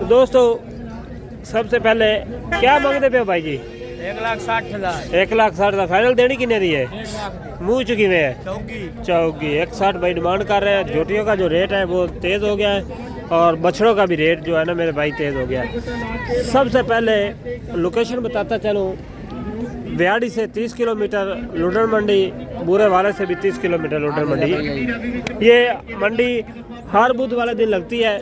तो दोस्तों सबसे पहले क्या मांगते पे हो भाई जी? 1,60,000 1,60,000 फाइनल देनी कितने दी है? 1 लाख मुँह चुकी में है चौकी 160 भाई डिमांड कर रहे हैं। जोटियों का जो रेट है वो तेज़ हो गया है और बछड़ों का भी रेट जो है ना मेरे भाई तेज़ हो गया है। सबसे पहले लोकेशन बताता चलूँ, बिहाड़ी से 30 किलोमीटर लुडर मंडी, बूरे वाले से भी 30 किलोमीटर लुडर मंडी। ये मंडी हर बुध वाले दिन लगती है।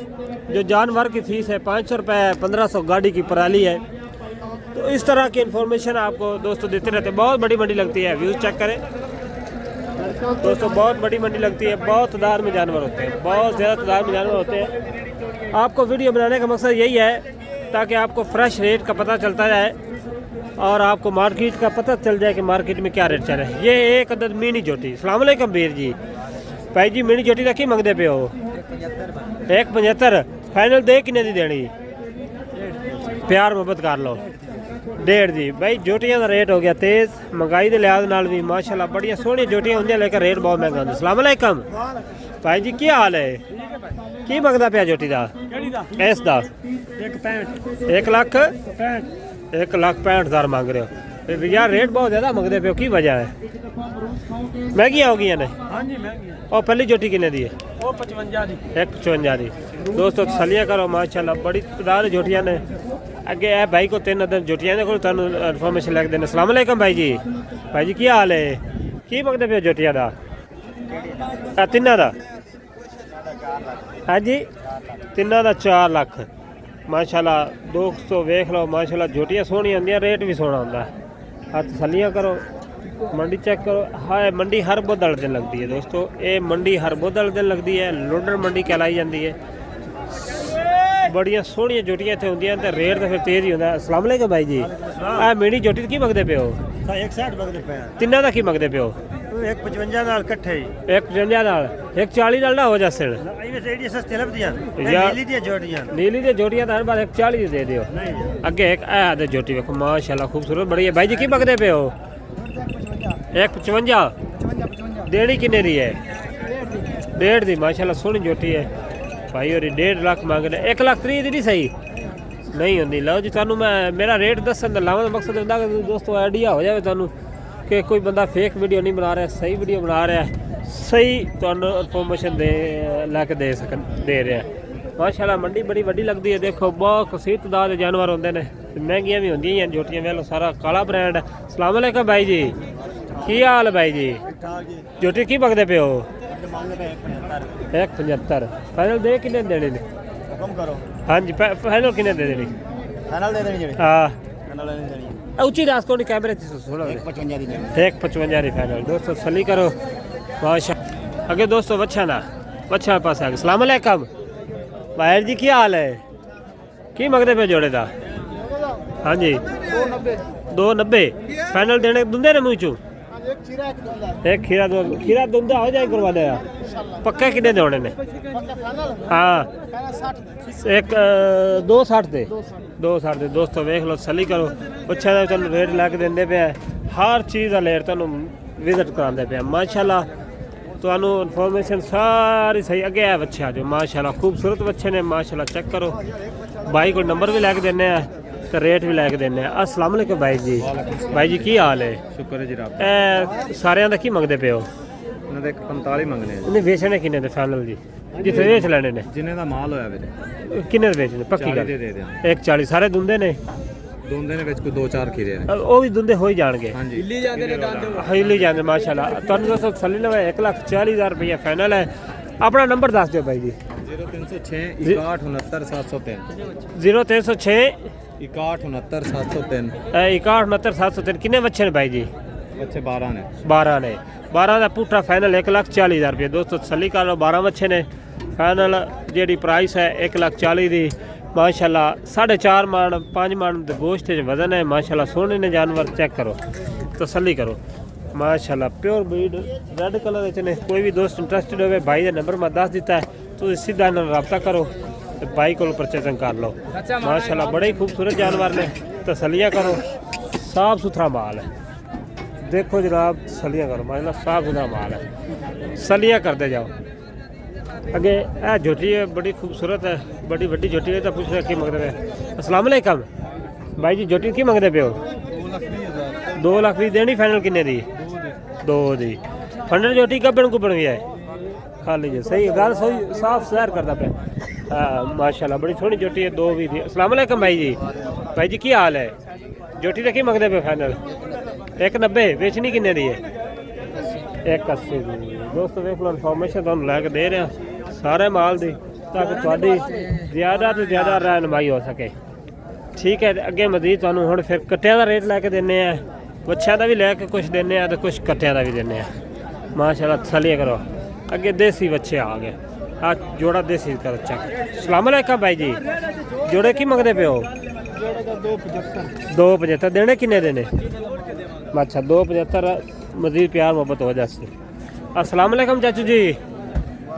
जो जानवर की फ़ीस है 500 रुपये है, 1500 गाड़ी की पराली है। तो इस तरह की इन्फॉर्मेशन आपको दोस्तों देते रहते हैं। बहुत बड़ी मंडी लगती है, व्यूज़ चेक करें दोस्तों, बहुत बड़ी मंडी लगती है। बहुत तादाद में जानवर होते हैं, बहुत ज़्यादा तादाद में जानवर होते हैं। आपको वीडियो बनाने का मकसद यही है ताकि आपको फ्रेश रेट का पता चलता जाए और आपको मार्केट का पता चल जाए कि मार्केट में क्या रेट चल रहा है। ये एक अदद मिनी जोटी। अस्सलाम वालेकुम वीर जी। भाई जी मिनी जोटी का की मंगते पे हो? 175 फाइनल दे किन्ने दी देनी? प्यार मोहब्बत कर लो 1.5 जी। भाई जोटियां का रेट हो गया तेज़, महंगाई के लिहाज नाल भी माशाल्लाह बड़िया सोहनी जोटियां होंगे लेकिन रेट बहुत महंगा होंगे। अस्सलाम वालेकुम भाई जी, क्या हाल है? की मंगता पिया जोटी का? इस दा 1,65,000 मांग रहे हो यार, रेट बहुत ज़्यादा मंगते पे हो, की वजह है? महंगी हो गई ने? हाँ जी महंगी और पहली जोटी कितने दी है? वो 55 दी 155 दी। दोस्तों तसलियां करो माशाल्लाह बड़ी तादाद जोटियां ने। अगे है भाई को 3 अदद जोटियां ने को तुहानू इन्फॉर्मेशन लग देने। अस्सलाम वालेकुम भाई जी। भाई जी क्या हाल है? की मंगते पे जोटियां दा? तिन्ना दा? हाँ जी तिन्ना दा 4 लाख माशाल्लाह। दोस्तों वेख लो माशाल्लाह जोटियां सोहनी होंदियां, रेट भी सोहना होंदा है। तसलियां करो, मंडी चेक करो। हाँ मंडी हर बुध दिन लगती है दोस्तों, ये मंडी हर बुध दिन लगती है, लोडर मंडी कहलाई जाती है। बड़िया सोहनिया जोटियां इतने होंदियां ते रेट तो फिर तेज़ ही होंदा है। अस्सलाम वालेकुम भाई जी। आ मिनी जोटी की मंगते पे हो? 160 मंगते पे तिन्ना दा की मंगते पे हो? 155 ਨਾਲ ਇਕੱਠੇ ਹੀ 155 नाल 140 नाल ना हो जासे ਇਹ ਸੇ ਏਡੀਆਂ ਸਸਤੀਆਂ ਲੱਭਦੀਆਂ ਯਾਰ। ਨੀਲੀ ਦੀਆਂ ਜੋੜੀਆਂ नीली दे जोटियां तो हर बार 140 दी दे दियो। अगे एक आ दे जोटी देखो माशाल्लाह खूबसूरत बड़ी है। भाई जी की मंगते पे हो? 155 देनी किन्ने दी है? 1.5 दी माशाल्लाह सोहनी जोटी है भाई। और 1.5 लाख मांग रहे, 1,30,000 दी नहीं सही नहीं होंगी। लो जी तुहानू मैं मेरा रेट दसन दा लावन मकसद होंदा कि दोस्तों आइडिया हो जाए तुहानू कि कोई बंदा फेक वीडियो नहीं बना रहा, सही वीडियो बना रहा है, सही तुहानू इन्फॉर्मेशन दे लैके दे रहा है। माशाल्लाह मंडी बड़ी वड्डी लगती है। देखो बहुत कसीर तादाद जानवर होंगे ने, महंगियां भी होंदियां जोटियां। वेलो सारा काला ब्रांड है। अस्सलाम वालेकुम भाई जी, की हाल है भाई जी? जोटी की मंगते पे हो? 175 फाइनल दे किन्ने देने ने? हाँ जी फाइनल किन्ने दे देनी? हाँ उची रास को कैमरे 155 फाइनल। दोस्तों सली करो माशा। अगे दोस्तों वच्छा पास आ गए। अस्सलाम वालेकुम भाई जी, क्या हाल है? की मंगते पे जोड़े दा? हाँ जी 290 फाइनल देने दुंदे ने मुँह चू? एक खीरा दुंदा हो जाए करवा दे पक्का कितने दे होने ने? हाँ एक 260 दे 260 दे। दोस्तों वेख लो सली करो अच्छा दा तुहानू रेट लैके देंदे पे। हर चीज़ का रेट तुहानू विजिट करांदे पे माशाल्लाह। तुहानू इन्फॉर्मेशन सारी सही। अगे है बच्चा जो माशाल्लाह खूबसूरत बच्चे ने माशाल्लाह। चेक करो भाई को नंबर भी लैके देने तो रेट भी लैके देने। अस्सलाम वालेकुम भाई जी। भाई जी की हाल है? शुक्र है जी रब। सारे का की मंगते पे हो? ਉਹਨਾਂ ਦੇ 45 ਮੰਗਨੇ ਆ नहीं बेचने किन्ने दे फाइनल जी जिथे बेच लेने ने? ਜਿੰਨੇ ਦਾ ਮਾਲ ਹੋਇਆ ਵੀਰੇ किन्ने दे बेचने पक्की 40 गल? ਦੇ ਦੇ ਦਿਆਂ 140 सारे दुंदे ने? ਦੋਂਦੇ ਨੇ ਵਿੱਚ ਕੋਈ 2-4 ਖੀਰੇ ਨੇ। वो भी दुंदे हो ही जाएंगे। ਹਾਂਜੀ ਹਿੱਲੀ ਜਾਂਦੇ ਨੇ ਦੰਦ हिली जाते माशाल्लाह। तुहानू दोस्तों सली लवे 1,40,000 रुपया फाइनल है। अपना नंबर दस दो भाई जी। 0306 61 703 0306 61 703 61 703। किन्ने बच्चे ने भाई जी? बच्चे 12 ने 12 ने 12 का पुट्ठा फाइनल 1,40,000 रुपये। दोस्तों सली कर लो 12 बच्चे ने। फाइनल जी प्राइस है 1,40,000 की माशाल्लाह। 4.5 मन 5 मन गोश्त वजन है माशाल्लाह। सोने ने जानवर चेक करो तसली करो माशाल्लाह। प्योर ब्रीड रेड कलर ने। कोई भी दोस्त इंटरस्टेड हो भाई का नंबर मैं दस दिता है तो सीधा रब्ता करो भाई को परचेजिंग कर लो माशाल्लाह। बड़े ही खूबसूरत जानवर ने, तसलियाँ करो, साफ सुथरा माल है। देखो जनाब सलियाँ करो माशाल्लाह, साफ सुथरा माल है। सलियाँ करते जाओ अगे ए झोटी है बड़ी खूबसूरत है, बड़ी वड्डी झोटी है। तो पूछ रहे की मंगते पे? अस्सलाम वालेकुम भाई जी, झोटी की मंगते पे हो? 2 लाख भी देनी, फाइनल किन्ने दी? 2 दी। फंडर झोटी गब्बन गुब्बन भी है खा लीजिए, सही गल सही साफ सैर करता पे। हाँ माशाल्लाह बड़ी सोहनी झोटी है, 2 भी दी। अस्सलाम वालेकुम भाई जी, भाई जी की हाल है? झोटी का की मंगते पे फाइनल? 190 बेचनी किन्ने दी है? 180 दी। दोस्तों वेख लो इन्फॉर्मेशन तुहानू लैके दे रहे हैं सारे माल दी, ताकि तुहाडी ज़्यादा तो ज़्यादा रहनुमाई हो सके। ठीक है, अगे मजीद तुहानू हुण फिर कट्टियां दा रेट लैके देने हैं, बच्चों का भी लैके कुछ देने हैं तो कुछ कट्टियां का भी देने हैं। माशाल्लाह तसल्ली करो। अगे देसी बच्चे आ गए, आ जोड़ा देसी करो चेक। अस्सलाम वालेकुम भाई जी, जोड़े की मंगते पे हो? 275 देने किन्ने देने? अच्छा 275, मजीद प्यार मोहब्बत हो जाए। अस्सलाम वालेकुम चाचू जी,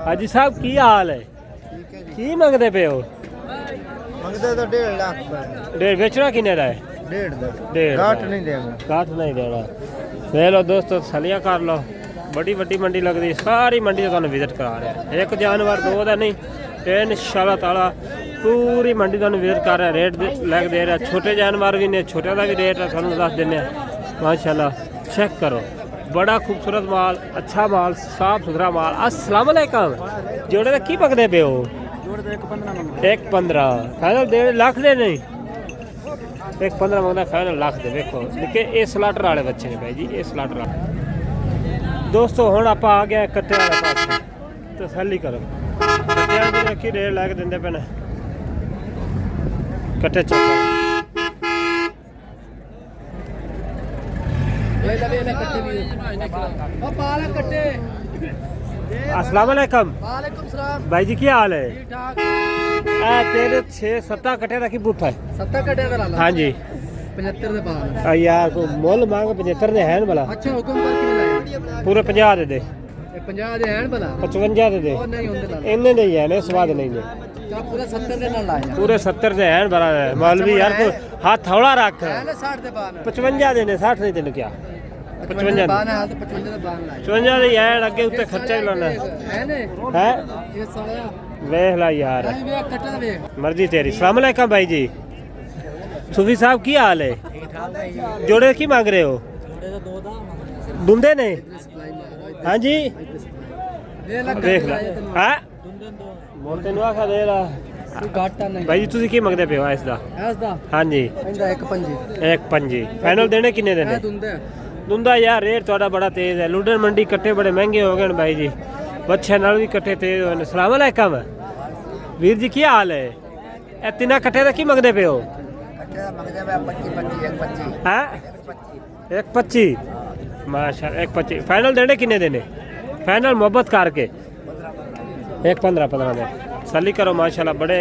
हाजी साहब की हाल है? की मंगते पे हो? मंगते तो 1.5 लाख डेढ़ बेचना किन्ने का है? 1.5 घाट नहीं देगा। काट नहीं देना। ले लो दोस्तों सलिया कर लो, बड़ी वड्डी मंडी लगती, सारी मंडी तुहानू विजिट करा रहे हैं। 1 जानवर 2 का नहीं, इंशाअल्लाह ताला पूरी मंडी तुहानू विजिट कर रहे हैं। रेट लैके दे रहे हैं, छोटे जानवर भी ने, छोटे का भी रेट है तुहानू दस देने। माशाल्लाह चेक करो, बड़ा खूबसूरत माल, अच्छा माल, साफ सुथरा माल। अस्सलाम वालेकुम, जोड़े का की पकड़े पे हो? 1.15 फाइनल दे लाख दे नहीं, 1.15 मंगना फाइनल लाख दे। देखो देखिए ये स्लाटर वाले बच्चे ने भाई जी, ये स्लाटर वाले। दोस्तों हुण आप आ गए कट्टे वाले पास, तसल्ली करो। कट्टियां भी रखी रेट लैके देंदे पे ने, कट्टे चेक अस्सलाम वालेकुम भाई जी, की हाल है? तेरे 6-7 कट्टे का की बूठा है? 70 कटे का लाला। हाँ जी 75 ਦੇ ਬਾਅਦ यार को मुल मांग 75 दे हैं भला? ਅੱਛਾ ਹੁਕਮ ਕਰ ਕਿਵੇਂ ਲਾਇਆ? पूरे 50 दे दे, ਇਹ 50 ਦੇ ਹਨ ਭਲਾ? 55 दे दे, ਉਹ ਨਹੀਂ ਹੁੰਦੇ ਲਾਲਾ। इन्ने दे ही है ने, स्वाद नहीं ने। ਤਾਂ ਪੂਰਾ 70 ਦੇ ਨਾਲ ਲਾਇਆ। पूरे 70 दे हैं भला। मौलवी यार को हाथ थोड़ा रख। ਹੈ ਨਾ 60 ਦੇ ਬਾਅਦ 55 दे ने, 60 नहीं तेन क्या? 55 ਦੇ ਬਾਅਦ ਹਾਲ ਤੇ 55 ਦੇ ਬਾਅਦ ਲਾਇਆ। 55 दे हैं, अगे उत्ते खर्चा भी लाना ਹੈ ਨੇ है। ਇਹ ਸਾਲਿਆ वेख ला यार, ਐਂ ਵੇਖ ਕੱਟਾ ਦਾ ਵੇਖ। मर्जी तेरी। अस्सलाम वालेकुम भाई जी, सूफी साहब की हाल है? जोड़े की मांग रहे हो? दुंदे ने? हाँ जी ਇਹ ਲੱਗ देख ला। हाँ मोटे नु आखा दे ला ਘਾਟਾ ਨਹੀਂ भाई जी, तुसी की मंगते पे हो इस दा? ਐਸ ਦਾ हाँ जी ਇਹਦਾ 1.5 1.5 फाइनल देने किन्ने देने? ਇਹ ਦੁੰਦਾ दुंदा यार रेट थोड़ा बड़ा तेज है, लुडन मंडी कट्टे बड़े महंगे हो गए भाई जी, बच्चे नाल भी कट्टे तेज हो। अस्सलाम वालेकुम वीर जी, की हाल है? ए तीना कट्टे का की मंगते पे हो? ਕੱਟੇ ਦਾ ਮੰਗਦੇ ਮੈਂ 25 हाँ 1.25 माशाल्लाह 1.25 फाइनल देने किन्ने देने? फाइनल मोहब्बत करके 1.15 दे सली करो। माशाल्लाह बड़े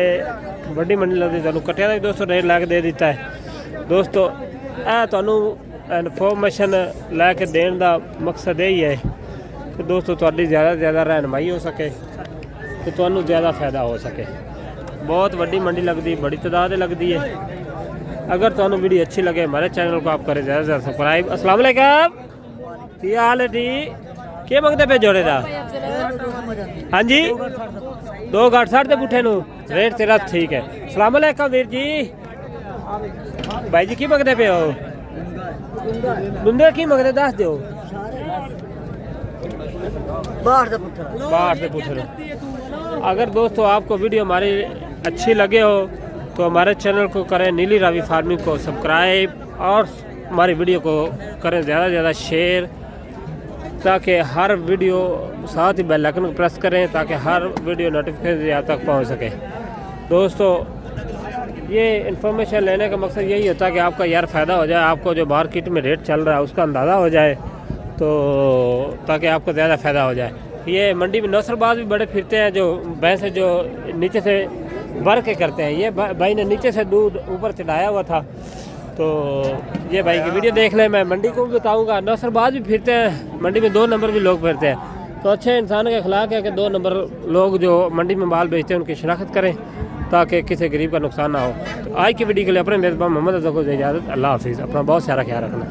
बड़ी मंडी लगती तुहानू कट्टिया का भी दोस्तों रेट लैके दे दिता है। दोस्तों ए तुहानू इन्फॉर्मेशन लैके देने का मकसद यही है कि दोस्तों तुहाडी ज़्यादा से ज़्यादा रहनुमाई हो सके, तो तुहानू ज़्यादा फ़ायदा हो सके। बहुत वड्डी मंडी लगती, बड़ी तादाद लगती है। अगर तुहानू वीडियो अच्छी लगे हमारे चैनल को आप करें ज़्यादा से ज़्यादा सब्सक्राइब। अस्सलाम वालेकुम, की हाल है डी? के मंगते पे जोड़े दा? हाँ जी 2 गाठ 60 दे पुठे नू रेट तेरा ठीक है। अस्सलाम वालेकुम वीर जी, भाई जी की मंगते पे हो? दुंदे की मंगते दस दो? ਬਾਹਰ ਦਾ ਪੁੱਤਰ बाहर से पूछ लो। अगर दोस्तों आपको वीडियो हमारी अच्छी लगे हो तो हमारे चैनल को करें नीली रावी फार्मिंग को सब्सक्राइब, और हमारी वीडियो को करें ज़्यादा से ज़्यादा शेयर, ताकि हर वीडियो साथ ही बेल आइकन को प्रेस करें ताकि हर वीडियो नोटिफिकेशन आप तक पहुंच सके। दोस्तों ये इन्फॉर्मेशन लेने का मकसद यही होता है कि आपका यार फ़ायदा हो जाए, आपको जो मार्केट में रेट चल रहा है उसका अंदाज़ा हो जाए, तो ताकि आपको ज़्यादा फ़ायदा हो जाए। ये मंडी में नौसरबाज भी बड़े फिरते हैं, जो भैंस जो नीचे से भर के करते हैं। ये भाई ने नीचे से दूध ऊपर चढ़ाया हुआ था, तो ये भाई की वीडियो देख लें। मैं मंडी को भी बताऊंगा, नौसरबाज भी फिरते हैं मंडी में, 2 नंबर भी लोग फिरते हैं। तो अच्छे इंसान के अखलाक है कि 2 नंबर लोग जो मंडी में माल बेचते हैं उनकी शनाख्त करें, ताकि किसी गरीब का नुकसान ना हो। तो आज की वीडियो के लिए अपने मेज़बान मोहम्मद अज़हर को इजाज़त। अल्लाह हाफिज़। अपना बहुत सारा ख्याल रखना।